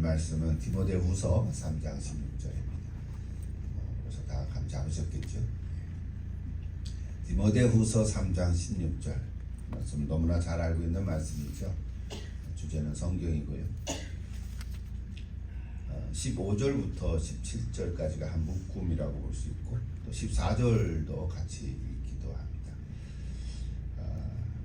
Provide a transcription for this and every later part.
말씀은 디모데후서 3장 16절입니다. 그래서 다 감 잡으셨겠죠? 디모데후서 3장 16절 말씀 너무나 잘 알고 있는 말씀이죠. 주제는 성경이고요. 15절부터 17절까지가 한 묶음이라고 볼 수 있고 또 14절도 같이 읽기도 합니다.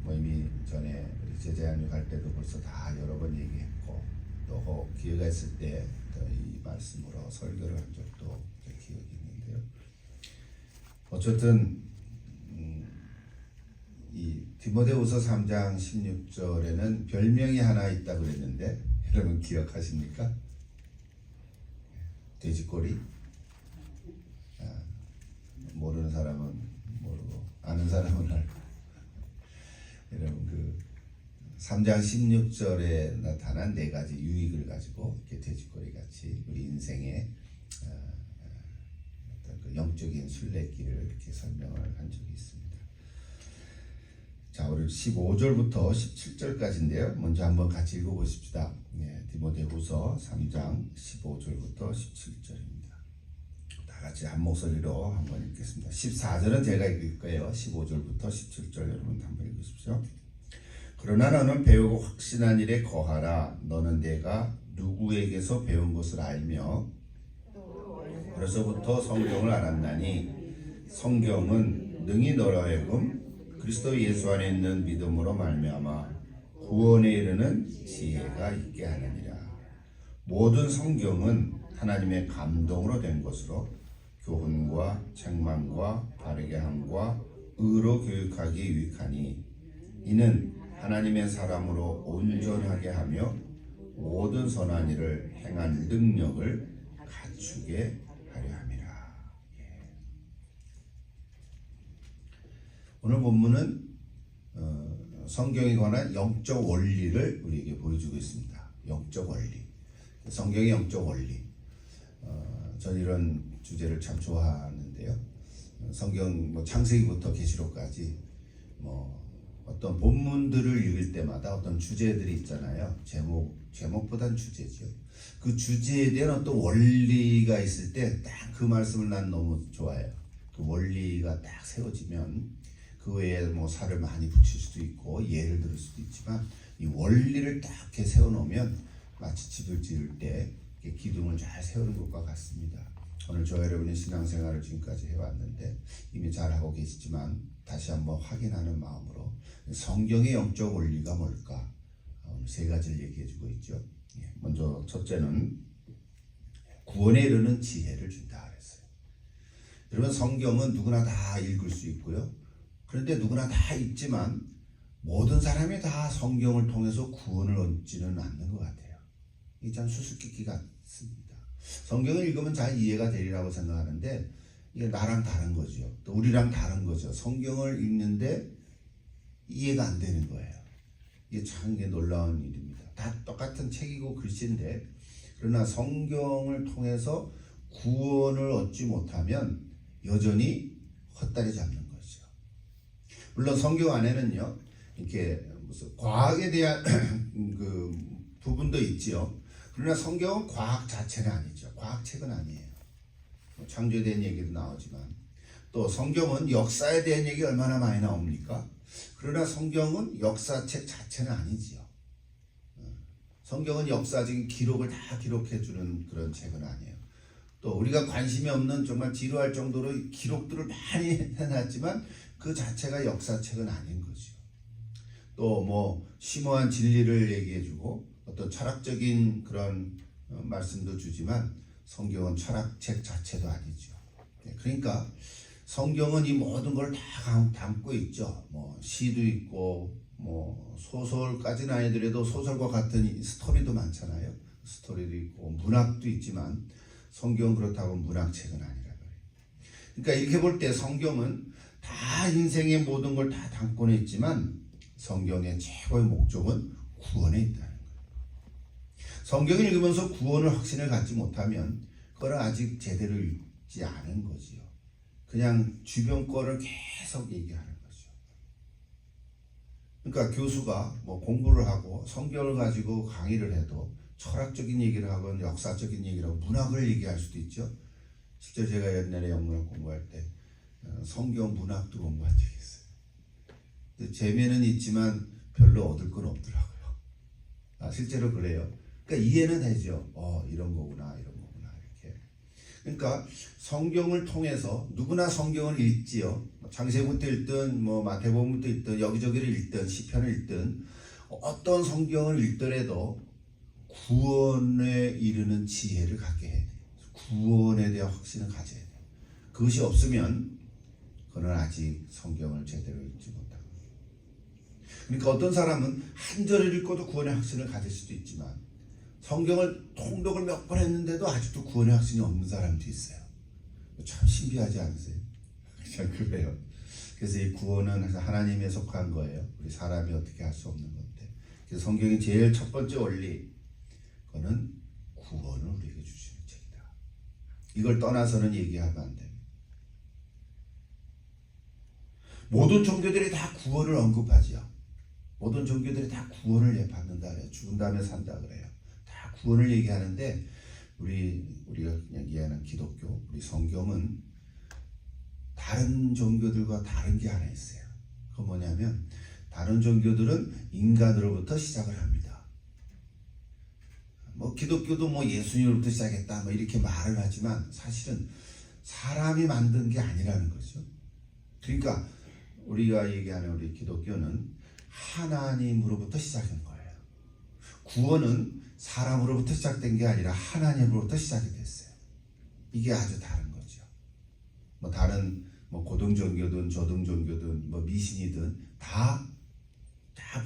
이미 전에 우리 제자양육할 때도 벌써 다 여러 번 얘기했고 또 기회가 있을 때 이 말씀으로 설교를 한 적도 기억이 있는데요. 어쨌든 이 디모데후서 3장 16절에는 별명이 하나 있다고 그랬는데 여러분 기억하십니까? 돼지꼬리? 모르는 사람은 모르고 아는 사람은 알고. 여러분 그 3장 16절에 나타난 네 가지 유익을 가지고 이렇게 돼지꼬리 같이 우리 인생의 어떤 그 영적인 순례길을 이렇게 설명을 한 적이 있습니다. 자, 우리 15절부터 17절까지인데요. 먼저 한번 같이 읽어보십시다. 디모데후서 3장 15절부터 17절입니다. 다 같이 한 목소리로 한번 읽겠습니다. 14절은 제가 읽을 거예요. 15절부터 17절 여러분 한번 읽으십시오. 그러나 너는 배우고 확신한 일에 거하라. 너는 내가 누구에게서 배운 것을 알며 그래서부터 성경을 알았나니 성경은 능히 너로 하여금 그리스도 예수 안에 있는 믿음으로 말미암아 구원에 이르는 지혜가 있게 하느니라. 모든 성경은 하나님의 감동으로 된 것으로 교훈과 책망과 바르게 함과 의로 교육하기에 유익하니 이는 하나님의 사람으로 온전하게 하며 모든 선한 일을 행한 능력을 갖추게 하려 함이라. 오늘 본문은 성경에 관한 영적 원리를 우리에게 보여주고 있습니다. 영적 원리. 성경의 영적 원리. 전 이런 주제를 참 좋아하는데요. 성경 창세기부터 계시록까지 어떤 본문들을 읽을 때마다 어떤 주제들이 있잖아요. 제목보단 주제죠. 그 주제에 대한 어떤 원리가 있을 때 딱 그 말씀을 난 너무 좋아해요. 그 원리가 딱 세워지면 그 외에 살을 많이 붙일 수도 있고 예를 들을 수도 있지만 이 원리를 딱 이렇게 세워놓으면 마치 집을 지을 때 기둥을 잘 세우는 것과 같습니다. 오늘 저 여러분이 신앙생활을 지금까지 해왔는데 이미 잘하고 계시지만 다시 한번 확인하는 마음으로 성경의 영적 원리가 뭘까? 오늘 세 가지를 얘기해주고 있죠. 먼저 첫째는 구원에 이르는 지혜를 준다 그랬어요. 여러분 성경은 누구나 다 읽을 수 있고요. 그런데 누구나 다 읽지만 모든 사람이 다 성경을 통해서 구원을 얻지는 않는 것 같아요. 이게 참 수수께끼 같습니다. 성경을 읽으면 잘 이해가 되리라고 생각하는데 이게 나랑 다른 거죠. 또 우리랑 다른 거죠. 성경을 읽는데 이해가 안 되는 거예요. 이게 참 놀라운 일입니다. 다 똑같은 책이고 글씨인데 그러나 성경을 통해서 구원을 얻지 못하면 여전히 헛다리 잡는 거죠. 물론 성경 안에는요 이렇게 무슨 과학에 대한 그 부분도 있지요. 그러나 성경은 과학 자체는 아니죠. 과학책은 아니에요. 창조에 대한 얘기도 나오지만 또 성경은 역사에 대한 얘기 얼마나 많이 나옵니까? 그러나 성경은 역사책 자체는 아니지요. 성경은 역사적인 기록을 다 기록해주는 그런 책은 아니에요. 또 우리가 관심이 없는 정말 지루할 정도로 기록들을 많이 해놨지만 그 자체가 역사책은 아닌 거죠. 또 심오한 진리를 얘기해주고 어떤 철학적인 그런 말씀도 주지만 성경은 철학책 자체도 아니죠. 그러니까 성경은 이 모든 걸 다 담고 있죠. 시도 있고 소설까지는 아니더라도 소설과 같은 스토리도 많잖아요. 스토리도 있고 문학도 있지만 성경은 그렇다고 문학책은 아니라 그래요. 그러니까 이렇게 볼 때 성경은 다 인생의 모든 걸 다 담고는 있지만 성경의 최고의 목적은 구원에 있다는 거예요. 성경을 읽으면서 구원을 확신을 갖지 못하면 그걸 아직 제대로 읽지 않은 거지요. 그냥 주변 거를 계속 얘기하는 거죠. 그러니까 교수가 공부를 하고 성경을 가지고 강의를 해도 철학적인 얘기를 하건 역사적인 얘기를 하고 문학을 얘기할 수도 있죠. 실제 제가 옛날에 영문학 공부할 때 성경 문학도 공부한 적이 있어요. 재미는 있지만 별로 얻을 건 없더라고요. 실제로 그래요. 그러니까 이해는 되죠. 이런 거구나, 이런 거구나 이렇게. 그러니까 성경을 통해서 누구나 성경을 읽지요. 창세기부터 읽든 뭐 마태복음부터 읽든 여기저기를 읽든 시편을 읽든 어떤 성경을 읽더라도 구원에 이르는 지혜를 갖게 해야 돼요. 구원에 대한 확신을 가져야 돼요. 그것이 없으면 그는 아직 성경을 제대로 읽지 못하고. 그러니까 어떤 사람은 한 절을 읽고도 구원의 확신을 가질 수도 있지만 성경을 통독을 몇 번 했는데도 아직도 구원의 확신이 없는 사람도 있어요. 참 신비하지 않으세요? 참 그래요. 그래서 이 구원은 하나님에 속한 거예요. 우리 사람이 어떻게 할 수 없는 건데. 그래서 성경의 제일 첫 번째 원리, 그거는 구원을 우리에게 주시는 책이다. 이걸 떠나서는 얘기하면 안 됩니다. 모든 종교들이 다 구원을 언급하지요. 모든 종교들이 다 구원을 받는다 그래요. 죽은 다음에 산다 그래요. 다 구원을 얘기하는데 우리가 그냥 이해하는 기독교, 우리 성경은 다른 종교들과 다른 게 하나 있어요. 그건 뭐냐면 다른 종교들은 인간으로부터 시작을 합니다. 뭐 기독교도 뭐 예수님으로부터 시작했다 뭐 이렇게 말을 하지만 사실은 사람이 만든 게 아니라는 거죠. 그러니까 우리가 얘기하는 우리 기독교는 하나님으로부터 시작한 거예요. 구원은 사람으로부터 시작된 게 아니라 하나님으로부터 시작이 됐어요. 이게 아주 다른 거죠. 뭐 다른 뭐 고등 종교든 저등 종교든 뭐 미신이든 다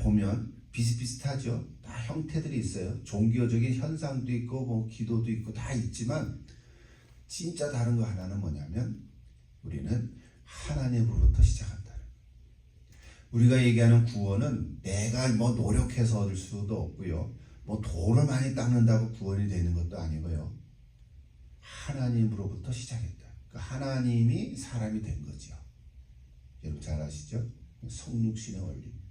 보면 비슷비슷하죠. 다 형태들이 있어요. 종교적인 현상도 있고 뭐 기도도 있고 다 있지만 진짜 다른 거 하나는 뭐냐면 우리는 하나님으로부터 시작한다는 거예요. 우리가 얘기하는 구원은 내가 뭐 노력해서 얻을 수도 없고요. 뭐 돌을 많이 닦는다고 구원이 되는 것도 아니고요. 하나님으로부터 시작했다. 그러니까 하나님이 사람이 된 거죠. 여러분 잘 아시죠? 성육신의 원리입니다.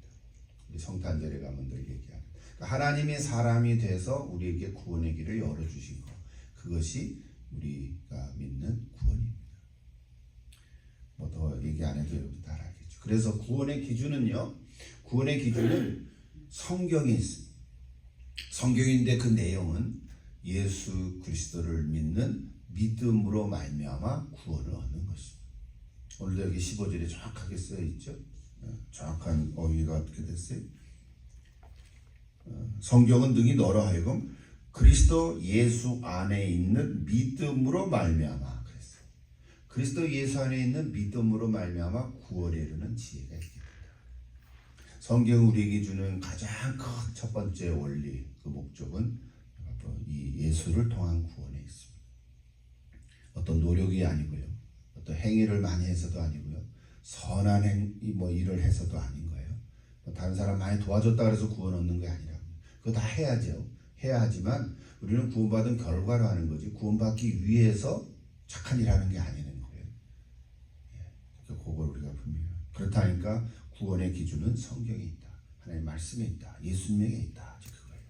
우리 성탄절에 가면 늘 얘기하는. 그러니까 하나님이 사람이 돼서 우리에게 구원의 길을 열어주신 것. 그것이 우리가 믿는 구원입니다. 뭐 더 얘기 안 해도 여러분 다 알겠죠. 그래서 구원의 기준은요. 구원의 기준은 성경에 있습니다. 성경인데 그 내용은 예수 그리스도를 믿는 믿음으로 말미암아 구원을 얻는 것입니다. 오늘도 여기 15절에 정확하게 쓰여 있죠. 정확한 어휘가 어떻게 됐어요? 성경은 능히 너로 하여금 그리스도 예수 안에 있는 믿음으로 말미암아 그랬어요. 그리스도 예수 안에 있는 믿음으로 말미암아 구원에 이르는 지혜가 있게 됩니다. 성경 우리에게 주는 가장 큰 첫 번째 원리, 그 목적은 이 예수를 통한 구원에 있습니다. 어떤 노력이 아니고요, 어떤 행위를 많이 해서도 아니고요, 선한 뭐 일을 해서도 아닌 거예요. 다른 사람 많이 도와줬다 그래서 구원 얻는 게 아니라 그거 다 해야죠. 해야 하지만 우리는 구원받은 결과로 하는 거지 구원받기 위해서 착한 일 하는 게 아니는 거예요. 그러니까 그걸 우리가 분명히 그렇다니까 구원의 기준은 성경에 있다. 하나님의 말씀에 있다. 예수님에게 있다. 그거예요.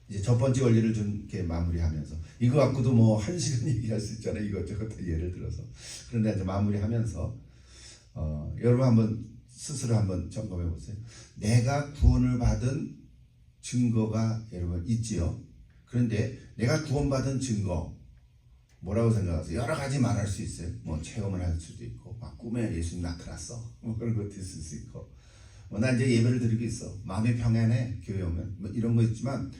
이제 첫 번째 원리를 좀 이렇게 마무리하면서 이거 갖고도 뭐 한 시간 얘기할 수 있잖아요. 이것저것 예를 들어서. 그런데 이제 마무리하면서 여러분 한번 스스로 한번 점검해 보세요. 내가 구원을 받은 증거가 여러분 있지요. 그런데 내가 구원받은 증거 뭐라고 생각하세요? 여러 가지 말할 수 있어요. 뭐 체험을 할 수도 있고, 막 꿈에 예수님 나타났어. 뭐 그런 것도 있을 수 있고, 나 이제 예배를 드리고 있어. 마음이 평안해. 교회 오면 뭐 이런 거 있지만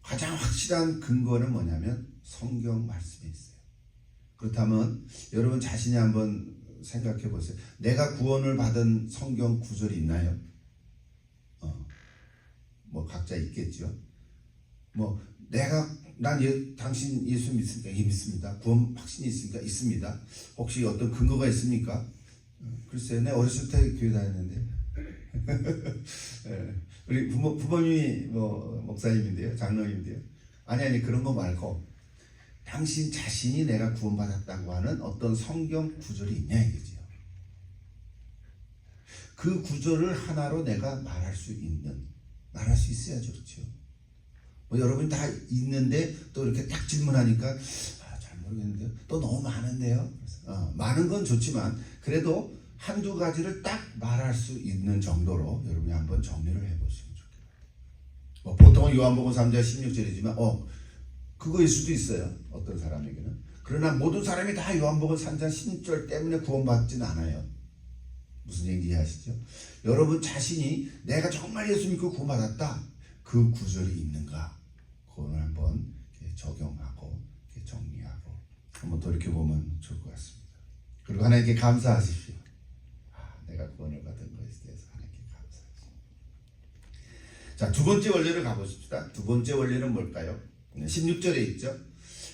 가장 확실한 근거는 뭐냐면 성경 말씀에 있어요. 그렇다면 여러분 자신이 한번 생각해 보세요. 내가 구원을 받은 성경 구절이 있나요? 뭐 각자 있겠죠. 뭐 당신 예수 믿습니까? 예, 믿습니다. 구원 확신이 있습니까? 있습니다. 혹시 어떤 근거가 있습니까? 글쎄요, 내 어렸을 때 교회 다녔는데. 우리 부모님이 뭐 목사님인데요, 장로님인데요. 아니 그런 거 말고 당신 자신이 내가 구원받았다고 하는 어떤 성경 구절이 있냐 이거죠. 그 구절을 하나로 내가 말할 수 있어야죠, 그렇죠? 뭐 여러분이 다 있는데 또 이렇게 딱 질문하니까 잘 모르겠는데요. 또 너무 많은데요. 많은 건 좋지만 그래도 한두 가지를 딱 말할 수 있는 정도로 여러분이 한번 정리를 해보시면 좋겠어요. 뭐 보통은 요한복음 3장 16절이지만 그거일 수도 있어요. 어떤 사람에게는. 그러나 모든 사람이 다 요한복음 3장 16절 때문에 구원받지는 않아요. 무슨 얘기인지 이해하시죠? 여러분 자신이 내가 정말 예수 믿고 구원받았다. 그 구절이 있는가? 그걸 한번 적용하고 정리하고 한번 돌이켜보면 좋을 것 같습니다. 그리고 하나님께 감사하십시오. 내가 구원을 받은 것에 대해서 하나님께 감사하십시오. 자, 두 번째 원리를 가보십시다. 두 번째 원리는 뭘까요? 16절에 있죠.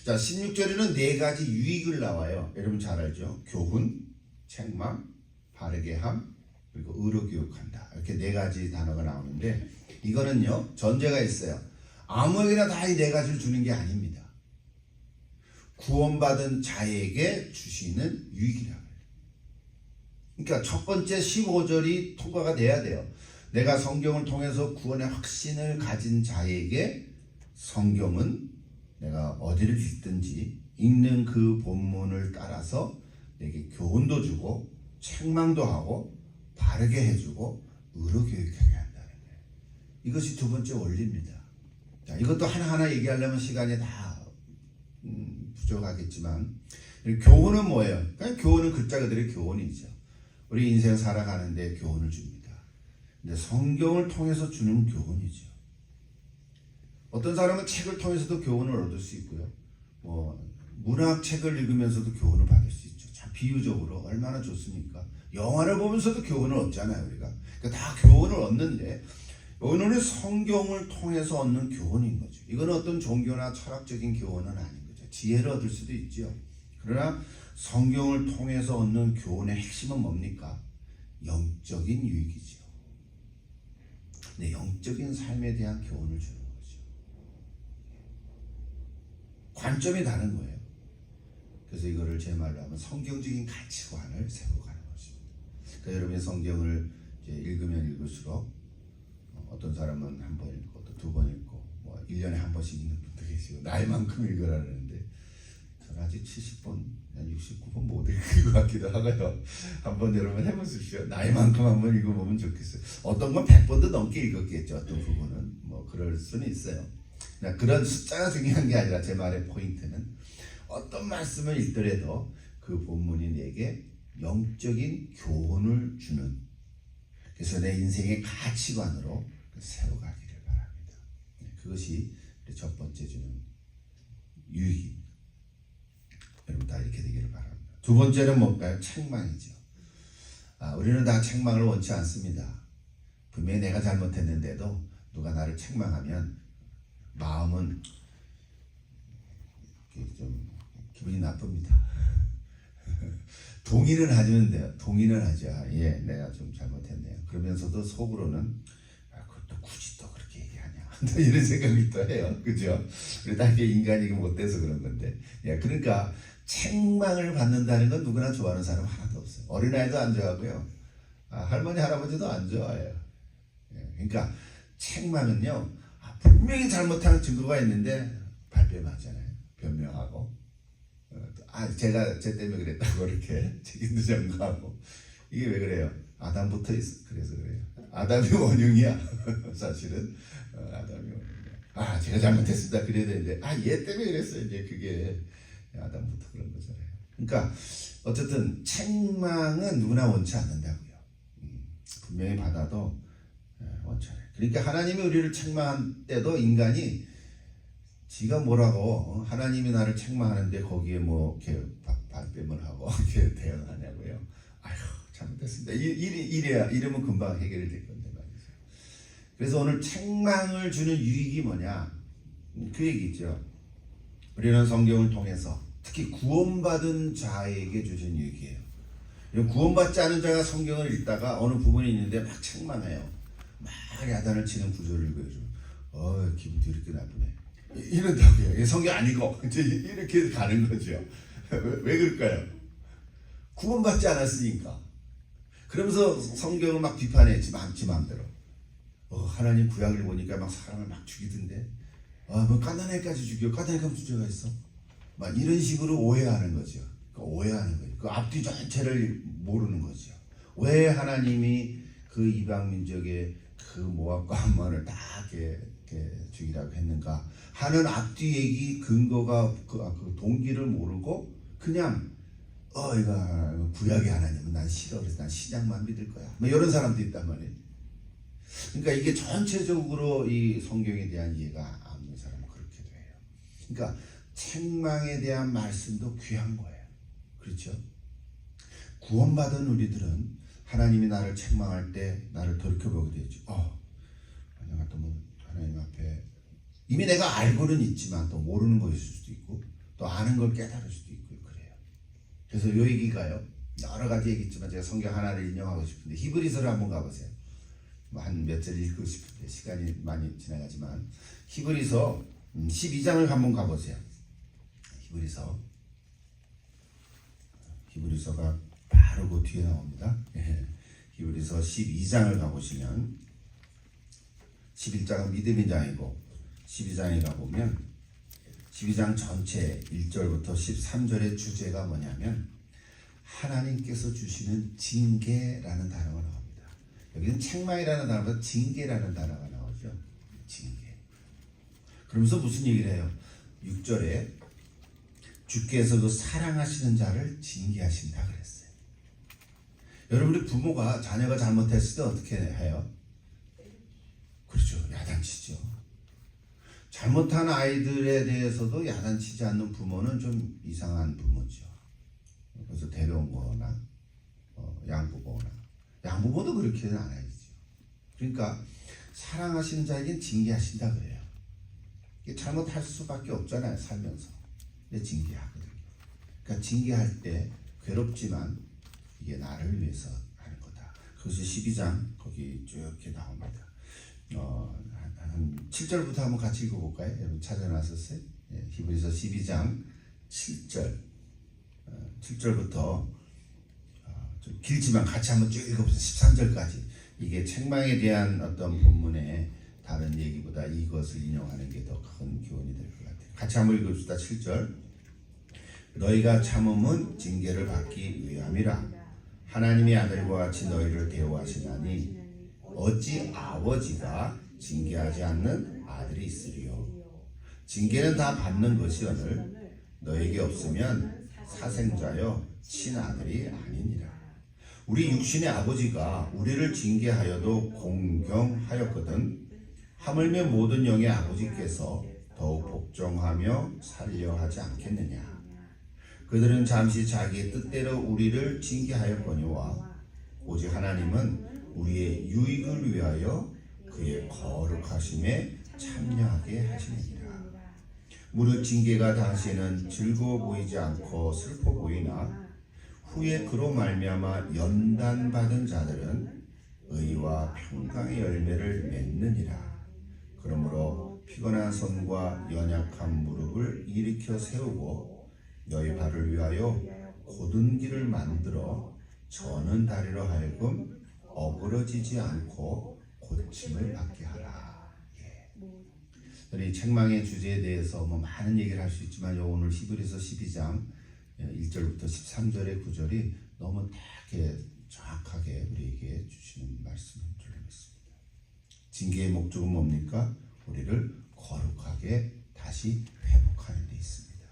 자, 16절에는 네 가지 유익을 나와요. 여러분 잘 알죠? 교훈, 책망, 바르게 함, 그리고 의로 교육한다. 이렇게 네 가지 단어가 나오는데 이거는요 전제가 있어요. 아무에게나 다 이 네 가지를 주는 게 아닙니다. 구원받은 자에게 주시는 유익이라고 해요. 그러니까 첫 번째 15절이 통과가 돼야 돼요. 내가 성경을 통해서 구원의 확신을 가진 자에게 성경은 내가 어디를 읽든지 읽는 그 본문을 따라서 내게 교훈도 주고 책망도 하고 바르게 해주고 의로 교육하게 한다는 거예요. 이것이 두 번째 원리입니다. 자, 이것도 하나하나 얘기하려면 시간이 다 부족하겠지만 교훈은 뭐예요? 그러니까 교훈은 글자 그대로 교훈이죠. 우리 인생 살아가는데 교훈을 줍니다. 근데 성경을 통해서 주는 교훈이죠. 어떤 사람은 책을 통해서도 교훈을 얻을 수 있고요. 문학책을 읽으면서도 교훈을 받을 수 있죠. 참 비유적으로 얼마나 좋습니까? 영화를 보면서도 교훈을 얻잖아요, 우리가. 그러니까 다 교훈을 얻는데 오늘은 성경을 통해서 얻는 교훈인 거죠. 이건 어떤 종교나 철학적인 교훈은 아닌 거죠. 지혜를 얻을 수도 있죠. 그러나 성경을 통해서 얻는 교훈의 핵심은 뭡니까? 영적인 유익이죠. 네, 영적인 삶에 대한 교훈을 주는 거죠. 관점이 다른 거예요. 그래서 이거를 제 말로 하면 성경적인 가치관을 세우고 가는 것입니다. 그러니까 여러분이 성경을 이제 읽으면 읽을수록 어떤 사람은 한 번 읽고 또 두 번 읽고 1년에 한 번씩 읽는 분도 계시고 나이만큼 읽으라 그러는데 저는 아직 70번, 69번 못 읽은 것 같기도 하고요. 한번 여러분 해보십시오. 나이만큼 한번 읽어보면 좋겠어요. 어떤 건 100번도 넘게 읽었겠죠. 어떤 부분은 그럴 수는 있어요. 그런 숫자가 중요한 게 아니라 제 말의 포인트는 어떤 말씀을 읽더라도 그 본문이 내게 영적인 교훈을 주는, 그래서 내 인생의 가치관으로 세워가기를 바랍니다. 그것이 첫 번째 주는 유익입니다. 여러분 다 이렇게 되기를 바랍니다. 두 번째는 뭘까요? 책망이죠. 우리는 다 책망을 원치 않습니다. 분명히 내가 잘못했는데도 누가 나를 책망하면 마음은 좀 기분이 나쁩니다. 동의는 하면 돼요. 동의는 하죠. 예, 내가 좀 잘못했네요. 그러면서도 속으로는 그것도 굳이 또 그렇게 얘기하냐 이런 생각이 또 해요. 그죠? 우리 다 인간이 못돼서 그런 건데. 예, 그러니까 책망을 받는다는 건 누구나 좋아하는 사람 하나도 없어요. 어린아이도 안 좋아하고요. 할머니 할아버지도 안 좋아해요. 예, 그러니까 책망은요 분명히 잘못한 증거가 있는데 발뺌하잖아요. 변명하고 제가 제 때문에 그랬다고 이렇게 책임도 전가하고. 이게 왜 그래요? 아담부터 그래서 그래요. 아담이 원흉이야. 사실은 아담이 원흉이야. 제가 잘못했습니다. 그래야 되는데 얘 때문에 그랬어요. 이제 그게 아담부터 그런 거잖아요. 그러니까 어쨌든 책망은 누구나 원치 않는다고요. 분명히 받아도 원치 않아요. 그러니까 하나님이 우리를 책망한 때도 인간이 지가 뭐라고 하나님이 나를 책망하는데 거기에 이렇게 발뺌을 하고 이렇게 대응하냐고요. 잘못했습니다. 이러면 금방 해결이 될 건데 말이죠. 그래서 오늘 책망을 주는 유익이 뭐냐? 그 얘기죠. 우리는 성경을 통해서 특히 구원받은 자에게 주신 유익이에요. 구원받지 않은 자가 성경을 읽다가 어느 부분이 있는데 막 책망해요. 막 야단을 치는 구절을 읽어요. 기분도 이렇게 나쁘네. 이런다고요. 성경 아니고 이제 이렇게 가는 거죠. 왜 그럴까요? 구원받지 않았으니까. 그러면서 성경을 막 비판해 지 마음대로. 하나님 구약을 보니까 막 사람을 막 죽이던데 뭐 까나네까지 죽여. 까나네가 무슨 죄가 있어? 막 이런 식으로 오해하는 거죠. 오해하는 거죠. 그 앞뒤 전체를 모르는 거죠. 왜 하나님이 그 이방 민족의 그 모압과 암몬을 다 이렇게 죽이라고 했는가 하는 앞뒤 얘기 근거가 그 동기를 모르고 그냥 이거 구약의 하나님은 난 싫어 그래서 난 신약만 믿을 거야. 뭐 이런 사람도 있단 말이에요. 그러니까 이게 전체적으로 이 성경에 대한 이해가 없는 사람은 그렇게 돼요. 그러니까 책망에 대한 말씀도 귀한 거예요. 그렇죠? 구원받은 우리들은 하나님이 나를 책망할 때 나를 돌이켜보게 되죠. 내가 또 뭐 하나님 앞에 이미 내가 알고는 있지만 또 모르는 거 있을 수도 있고 또 아는 걸 깨달을 수도 있고 그래요. 그래서 요 얘기가요. 여러 가지 얘기했지만 제가 성경 하나를 인용하고 싶은데 히브리서를 한번 가보세요. 한 몇 절 읽고 싶은데 시간이 많이 지나가지만 히브리서 12장을 한번 가보세요. 히브리서가 바로 그 뒤에 나옵니다. 히브리서 12장을 가보시면 11장은 믿음의 장이고 12장에 가보면 12장 전체 1절부터 13절의 주제가 뭐냐면 하나님께서 주시는 징계라는 단어가 나옵니다. 여기는 책망이라는 단어보다 징계라는 단어가 나오죠. 징계. 그러면서 무슨 얘기를 해요? 6절에 주께서 그 사랑하시는 자를 징계하신다 그랬어요. 여러분의 부모가 자녀가 잘못했을 때 어떻게 해요? 그렇죠. 야단치죠. 잘못한 아이들에 대해서도 야단치지 않는 부모는 좀 이상한 부모죠. 그래서 데려온 거나 양부모도 그렇게는 안 하죠. 그러니까 사랑하시는 자에겐 징계하신다 그래요. 이게 잘못할 수밖에 없잖아요. 살면서. 근데 징계하거든요. 그러니까 징계할 때 괴롭지만 이게 나를 위해서 하는 거다. 그것이 12장 거기 쭉 이렇게 나옵니다. 한 7절부터 한번 같이 읽어볼까요? 여러분 찾아놨었어요? 히브리서 12장 7절부터 좀 길지만 같이 한번 쭉 읽어보세요. 13절까지. 이게 책망에 대한 어떤 본문의 다른 얘기보다 이것을 인용하는 게 더 큰 교훈이 될 것 같아요. 같이 한번 읽읍시다. 7절. 너희가 참음은 징계를 받기 위함이라. 하나님의 아들과 같이 너희를 대우하시나니 어찌 아버지가 징계하지 않는 아들이 있으리요. 징계는 다 받는 것이오늘 너에게 없으면 사생자여 친아들이 아니니라. 우리 육신의 아버지가 우리를 징계하여도 공경하였거든 하물며 모든 영의 아버지께서 더욱 복종하며 살려 하지 않겠느냐. 그들은 잠시 자기의 뜻대로 우리를 징계하였거니와 오직 하나님은 우리의 유익을 위하여 그의 거룩하심에 참여하게 하시느니라. 무릇 징계가 당시에는 즐거워 보이지 않고 슬퍼 보이나 후에 그로 말미암아 연단받은 자들은 의와 평강의 열매를 맺느니라. 그러므로 피곤한 손과 연약한 무릎을 일으켜 세우고 너희 발을 위하여 곧은 길을 만들어 저는 다리로 하여금 어그러지지 않고 고침을 받게 하라. 이 책망의 주제에 대해서 많은 얘기를 할 수 있지만 오늘 히브리서 12장 1절부터 13절의 구절이 너무 되게 정확하게 우리에게 주시는 말씀을 드리겠습니다. 징계의 목적은 뭡니까? 우리를 거룩하게 다시 회복하는 데 있습니다.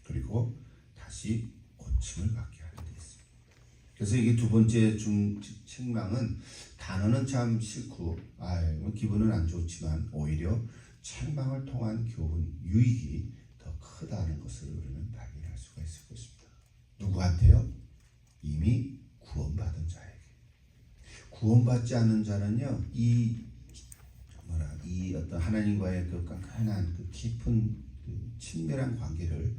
그리고 다시 고침을 받게 하는 데 있습니다. 그래서 이게 두 번째 책망은 단어는 참 싫고 기분은 안 좋지만 오히려 책망을 통한 교훈, 유익이 더 크다는 것을 우리는 발견할 수가 있을 것입니다. 누구한테요? 이미 구원받은 자에게. 구원받지 않는 자는요, 이 어떤 하나님과의 그 끈끈한 그 깊은 그 친밀한 관계를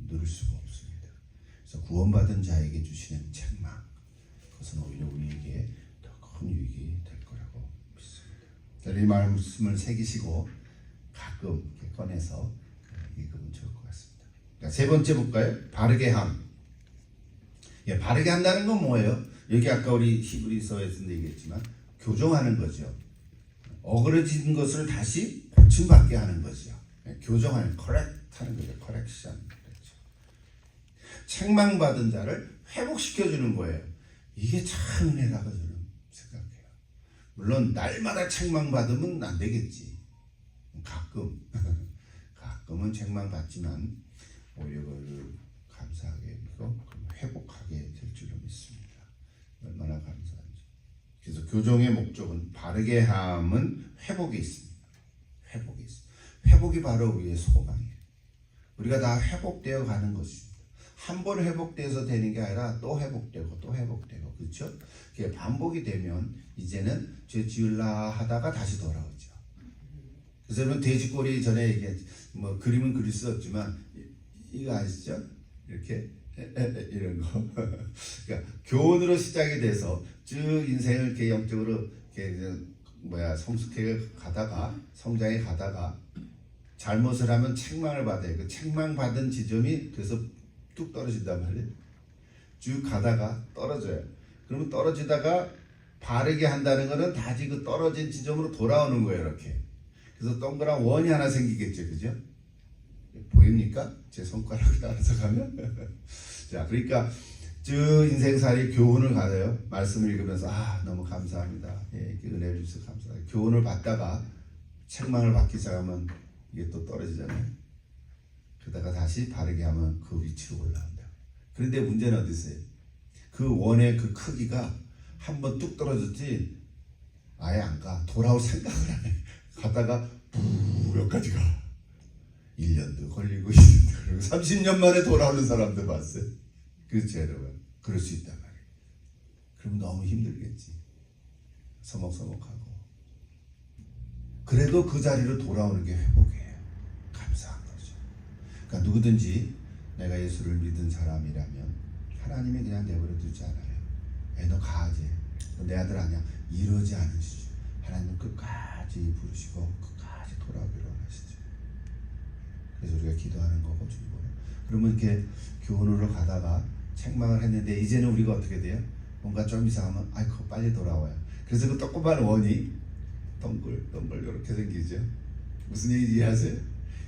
누릴 수가 없습니다. 그래서 구원받은 자에게 주시는 책망, 그것은 오히려 우리에게 더 큰 유익이 될 거라고 믿습니다. 이 말씀을 새기시고 가끔 이렇게 꺼내서 읽으면 좋을 것 같습니다. 세 번째 볼까요? 바르게 함. 바르게 한다는 건 뭐예요? 여기 아까 우리 히브리서에서 얘기했지만 교정하는 거죠. 어그러진 것을 다시 고침받게 하는 거죠. 교정하는, 커렉트하는 거죠. 커렉션. 그렇죠. 책망받은 자를 회복시켜주는 거예요. 이게 참 은혜라고 저는 생각해요. 물론 날마다 책망받으면 안 되겠지. 가끔은 책망받지만 오히려 그걸 감사하게 여기고 회복하게 될 줄로 믿습니다. 얼마나 감사한지. 그래서 교정의 목적은 바르게 함은 회복에 있습니다. 회복이 있습니다. 회복이 바로 우리의 소망이에요. 우리가 다 회복되어 가는 것입니다. 한 번 회복돼서 되는 게 아니라 또 회복되고 또 회복되고, 그렇죠? 그게 반복이 되면 이제는 죄 지을라 하다가 다시 돌아오죠. 그래서 여러분 돼지꼬리 전에 얘기했지. 뭐 그림은 그릴 수 없지만 이거 아시죠? 이렇게 이런 거. 그러니까 교훈으로 시작이 돼서 쭉 인생을 이렇게 영적으로 이렇게 성숙해 가다가 성장해 가다가 잘못을 하면 책망을 받아요. 그 책망 받은 지점이 그래서 뚝 떨어진단 말이에요. 쭉 가다가 떨어져요. 그러면 떨어지다가 바르게 한다는 거는 다시 그 떨어진 지점으로 돌아오는 거예요. 이렇게. 그래서 동그란 원이 하나 생기겠죠, 그죠? 보입니까? 제 손가락을 따라서 가면. 자, 그러니까 저 인생살이 교훈을 받아요. 말씀을 읽으면서 너무 감사합니다. 예, 은혜를 주셔서 감사해요. 교훈을 받다가 책망을 받기 시작하면 이게 또 떨어지잖아요. 그러다가 다시 바르게 하면 그 위치로 올라온다. 그런데 문제는 어디 있어요? 그 원의 그 크기가 한번 뚝 떨어졌지 아예 안 가. 돌아올 생각을 안 해. 가다가 몇 가지 가. 1년도 걸리고 20년도 걸리고 30년 만에 돌아오는 사람들 봤어요. 그렇죠, 여러분. 그럴 수 있단 말이에요. 그럼 너무 힘들겠지. 서먹서먹하고. 그래도 그 자리로 돌아오는 게 회복이에요. 감사한 거죠. 그러니까 누구든지 내가 예수를 믿은 사람이라면 하나님이 그냥 내버려 두지 않아요. 너 가지. 내 아들 아니야. 이러지 않으시죠. 하나님 끝까지 부르시고 끝까지 돌아오기를 원하시죠. 그래서 우리가 기도하는 거고 주고. 그러면 이렇게 교훈으로 가다가 책망을 했는데 이제는 우리가 어떻게 돼요? 뭔가 좀 이상하면 아이고 빨리 돌아와요. 그래서 그 조그만 원이 동글 이렇게 생기죠. 무슨 얘기인지 이해하세요?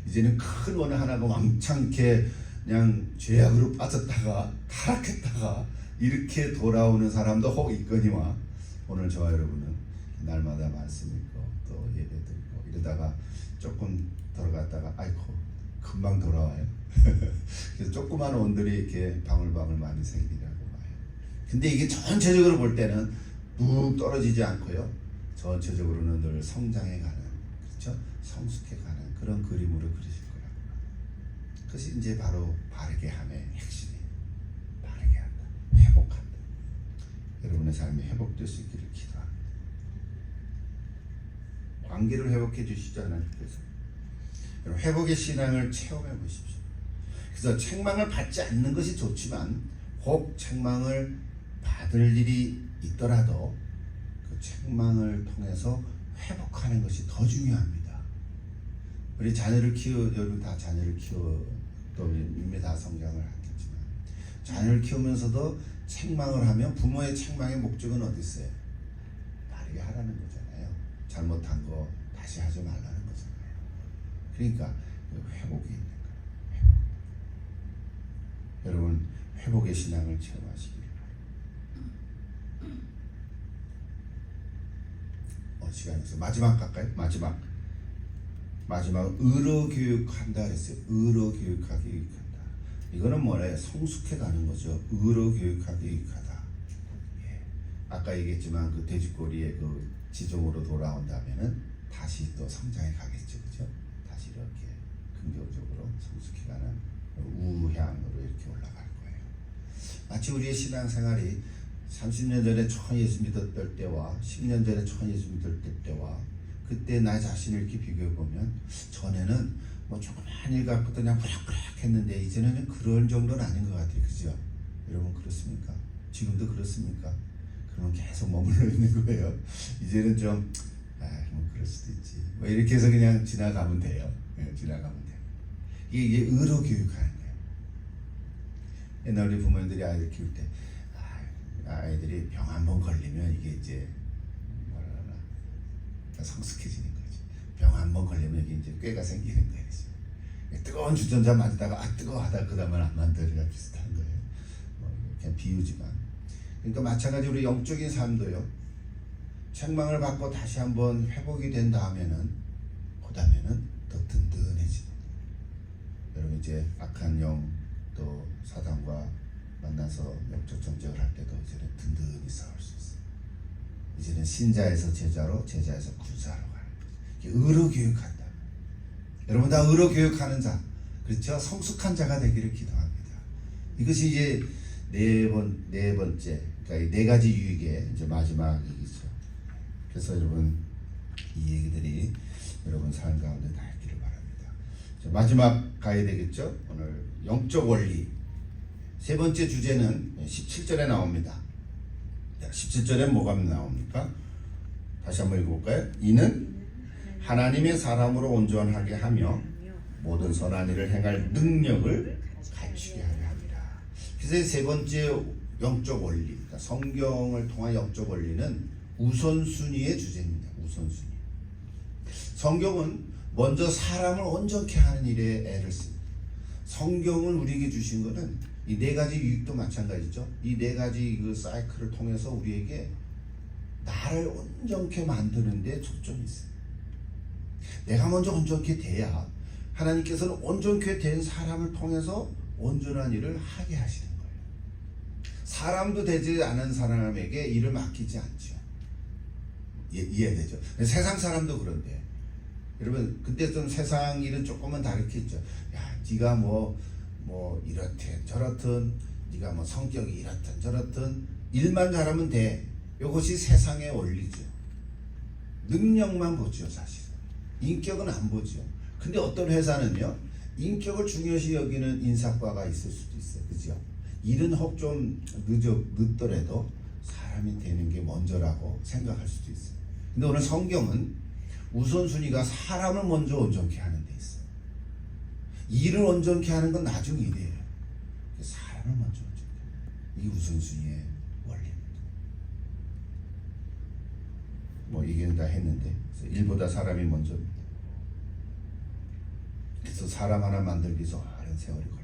이제는 큰 원 하나가 왕창게 그냥 죄악으로 빠졌다가 타락했다가 이렇게 돌아오는 사람도 혹 있거니와 오늘 저와 여러분은 날마다 말씀 읽고 또 예배 드리고 이러다가 조금 들어갔다가 아이고 금방 돌아와요. 그래서 조그만 원들이 이렇게 방울방울 많이 생기라고 봐요. 근데 이게 전체적으로 볼 때는 뚝 떨어지지 않고요. 전체적으로는 늘 성장해 가는, 그렇죠? 성숙해 가는 그런 그림으로 그리실 거라고. 그것이 이제 바로 바르게 함의 핵심이에요. 바르게 한다. 회복한다. 여러분의 삶이 회복될 수 있기를 기도합니다. 관계를 회복해 주시지 하나님께서. 회복의 신앙을 체험해 보십시오. 그래서 책망을 받지 않는 것이 좋지만 혹 책망을 받을 일이 있더라도 그 책망을 통해서 회복하는 것이 더 중요합니다. 우리 자녀를 여러분 다 자녀를 또 이미 다 성장을 하겠지만 자녀를 키우면서도 책망을 하면 부모의 책망의 목적은 어디 있어요? 바르게 하라는 거잖아요. 잘못한 거 다시 하지 말라는 거잖아요. 그러니까 회복이 있는 거예요. 회복. 여러분 회복의 신앙을 체험하시길 바랍니다. 시간에서 마지막 갈까요? 마지막 의로 교육한다 했어요. 의로 교육하기 교육한다. 이거는 뭐래요? 성숙해 가는 거죠. 의로 교육하기 교육하다. 예. 아까 얘기했지만 그 돼지꼬리의 그 지종으로 돌아온다면은 다시 또 성장해 가겠죠, 그죠? 다시 이렇게 긍정적으로 성숙해 가는 우향으로 이렇게 올라갈 거예요. 마치 우리의 신앙생활이 30년 전에 처음 예수 믿었을 때와 10년 전에 처음 예수 믿을 때와 그때 나 자신을 이렇게 비교해보면 전에는 뭐 조그만 일 갖고도 그냥 부락부락 했는데 이제는 그런 정도는 아닌 것 같아요. 그죠? 여러분 그렇습니까? 지금도 그렇습니까? 그러면 계속 머물러 있는 거예요. 이제는 좀 뭐 그럴 수도 있지. 뭐 이렇게 해서 그냥 지나가면 돼요. 네, 지나가면 돼요. 이게 의로 교육하는 거예요. 옛날 우리 부모님들이 아이들 키울 때 아이들이 병 한 번 걸리면 이게 이제 뭐라 그러나 성숙해지는 거지. 병 한 번 걸리면 여기 이제 꾀가 생기는 거예요. 뜨거운 주전자 맞다가 뜨거워하다 그 다음에 안 만들기가 비슷한 거예요. 그냥 비유지만. 그러니까 마찬가지로 영적인 삶도요. 책망을 받고 다시 한번 회복이 된 다음에는 그 다음에는 더 든든해집니다. 여러분 이제 악한 영 또 사단과 만나서 영적 전쟁을 할 때도 이제는 든든히 싸울 수 있어요. 이제는 신자에서 제자로, 제자에서 군사로 가는 거죠. 의로 교육한다. 여러분 다 의로 교육하는 자, 그렇죠? 성숙한 자가 되기를 기도합니다. 이것이 이제 네 번째, 그러니까 네 가지 유익의 이제 마지막이죠. 그래서 여러분 이 얘기들이 여러분 삶 가운데 다 있기를 바랍니다. 마지막 가야 되겠죠? 오늘 영적 원리 세 번째 주제는 17절에 나옵니다. 17절에 뭐가 나옵니까? 다시 한번 읽어볼까요? 이는 하나님의 사람으로 온전하게 하며 모든 선한 일을 행할 능력을 갖추게 하려 합니다. 그래서 세 번째 영적 원리, 그러니까 성경을 통한 영적 원리는 우선순위의 주제입니다. 우선순위. 성경은 먼저 사람을 온전케 하는 일에 애를 씁니다. 성경을 우리에게 주신 것은 이 네 가지 유익도 마찬가지죠. 이 네 가지 그 사이클을 통해서 우리에게 나를 온전케 만드는 데 초점이 있어요. 내가 먼저 온전케 돼야 하나님께서는 온전케 된 사람을 통해서 온전한 일을 하게 하시는 거예요. 사람도 되지 않은 사람에게 일을 맡기지 않죠. 이해되죠? 세상 사람도 그런데 여러분 그때 좀 세상 일은 조금은 다르겠죠. 야, 네가 뭐 이렇든 저렇든 네가 뭐 성격이 이렇든 저렇든 일만 잘하면 돼. 이것이 세상의 원리죠. 능력만 보죠. 사실은 인격은 안 보죠. 근데 어떤 회사는요 인격을 중요시 여기는 인사과가 있을 수도 있어요. 그죠? 일은 혹 좀 늦더라도 사람이 되는 게 먼저라고 생각할 수도 있어요. 근데 오늘 성경은 우선순위가 사람을 먼저 온전케 하는 데 있어요. 일을 온전케 하는 건 나중 일이에요. 사람을 먼저 온전케 하는 이 우선순위의 원리입니다. 뭐 얘기는 다 했는데 일보다 사람이 먼저입니다. 그래서 사람 하나 만들기 위해서 오랜 세월이 걸립니다.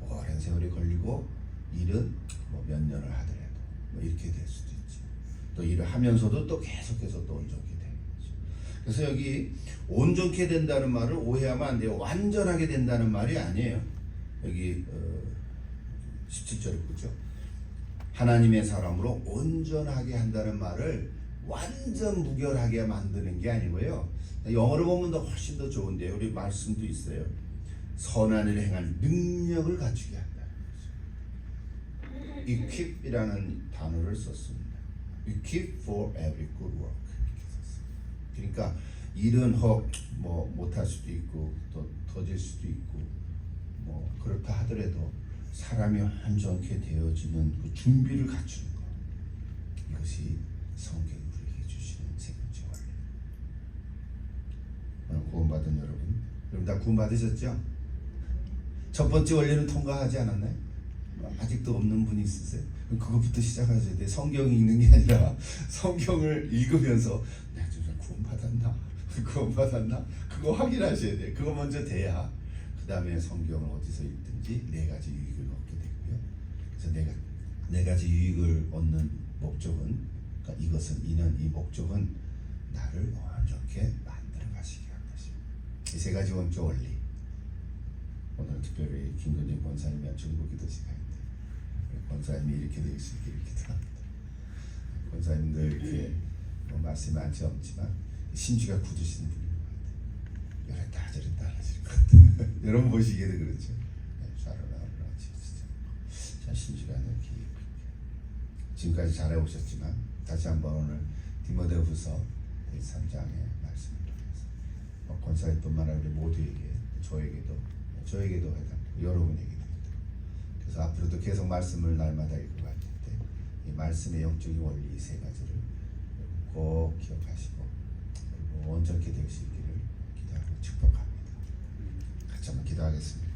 오랜 세월이 걸리고 일은 뭐 몇 년을 하더라도 뭐 이렇게 될 수도 있죠. 또 일을 하면서도 또 계속해서 또 온전케 되는 거죠. 그래서 여기 온전케 된다는 말을 오해하면 안 돼요. 완전하게 된다는 말이 아니에요. 여기 17절에 보죠. 하나님의 사람으로 온전하게 한다는 말을 완전 무결하게 만드는 게 아니고요. 영어로 보면 더 훨씬 더 좋은데요. 우리 말씀도 있어요. 선한 일을 행할 능력을 갖추게 한다는 거죠. equip이라는 단어를 썼습니다. equip for every good work 이렇게 썼습니다. 그러니까 일은 혹 뭐 못할 수도 있고 또 더질 수도 있고 뭐 그렇다 하더라도 사람이 온전케 되어지는 그 준비를 갖추는 것, 이것이 성경이 우리에게 주시는 세 번째 원리. 구원받은 여러분 다 구원받으셨죠? 첫 번째 원리는 통과하지 않았나요? 아직도 없는 분이 있으세요? 그것부터 시작하셔야 돼. 성경이 읽는 게 아니라 성경을 읽으면서 내가 좀 구원받았나? 그거 확인하셔야 돼. 그거 먼저 돼야 그 다음에 성경을 어디서 읽든지 네 가지 유익을 얻게 되고요. 그래서 네 가지 유익을 얻는 목적은, 그러니까 이 목적은 나를 온전케 만들어 가시게 하는 것입니다. 이 세 가지 원적 원리. 오늘 특별히 김근진 권사님의 중보기도 시간인데 권사님이 이렇게 되어 있으기를 기도합니다. 권사님들 이렇게 뭐 말씀이 많지 않지만 심지가 굳으시는 분인 것 같아요. 저랬다 하시는 것 같아요. 여러분 보시기에도 그렇죠. 자, 심지가 이렇게 지금까지 잘해오셨지만 다시 한번 오늘 디모데후서 3장의 말씀을 통해서 권사님뿐만 아니라 모두에게 저에게도 해당되고 여러분에게도 해당되고, 그래서 앞으로도 계속 말씀을 날마다 읽어갈 텐데 이 말씀의 영적인 원리 세 가지를 꼭 기억하시고 그리고 온전케 될 수 있기를 기도하고 축복합니다. 같이 한번 기도하겠습니다.